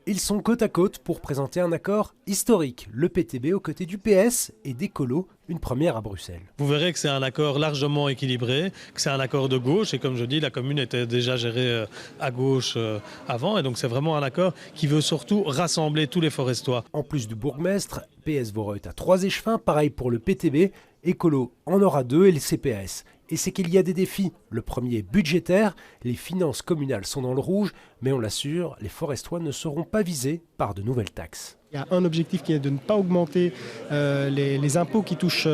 Ils sont côte à côte pour présenter un accord historique. Le PTB aux côtés du PS et d'Ecolo, une première à Bruxelles. Vous verrez que c'est un accord largement équilibré, que c'est un accord de gauche et comme je dis, la commune était déjà gérée à gauche avant et donc c'est vraiment un accord qui veut surtout rassembler tous les forestois. En plus du bourgmestre, PS Vorreut a 3 échevins, pareil pour le PTB, Ecolo en aura 2 et le CPS. Et c'est qu'il y a des défis. Le premier est budgétaire, les finances communales sont dans le rouge, mais on l'assure, les forestois ne seront pas visés par de nouvelles taxes. Il y a un objectif qui est de ne pas augmenter les impôts qui touchent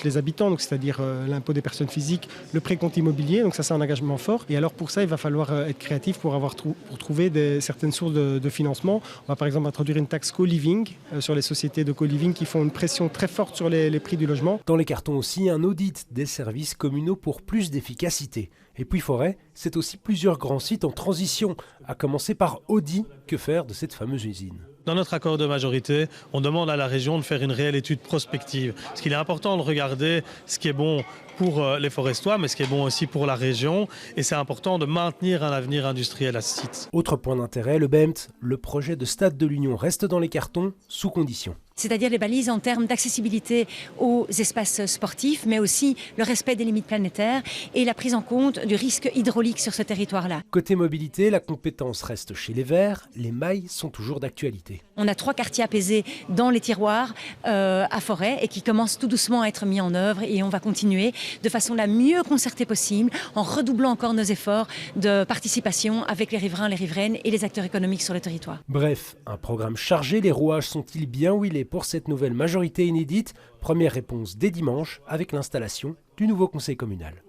les habitants, c'est-à-dire l'impôt des personnes physiques, le précompte immobilier, donc ça c'est un engagement fort. Et alors pour ça, il va falloir être créatif pour trouver certaines sources de financement. On va par exemple introduire une taxe co-living sur les sociétés de co-living qui font une pression très forte sur les prix du logement. Dans les cartons aussi, un audit des services communaux pour plus d'efficacité. Et puis Forêt, c'est aussi plusieurs grands sites en transition, à commencer par Audi. Que faire de cette fameuse usine ? Dans notre accord de majorité, on demande à la région de faire une réelle étude prospective. Parce qu'il est important de regarder ce qui est bon pour les forestois, mais ce qui est bon aussi pour la région. Et c'est important de maintenir un avenir industriel à ce site. Autre point d'intérêt, le BEMT, le projet de stade de l'Union reste dans les cartons, sous condition. C'est-à-dire les balises en termes d'accessibilité aux espaces sportifs, mais aussi le respect des limites planétaires et la prise en compte du risque hydraulique sur ce territoire-là. Côté mobilité, la compétence reste chez les Verts, les mailles sont toujours d'actualité. On a 3 quartiers apaisés dans les tiroirs à Forêt et qui commencent tout doucement à être mis en œuvre et on va continuer de façon la mieux concertée possible en redoublant encore nos efforts de participation avec les riverains, les riveraines et les acteurs économiques sur le territoire. Bref, un programme chargé, les rouages sont-ils bien où il est pour cette nouvelle majorité inédite? Première réponse dès dimanche avec l'installation du nouveau conseil communal.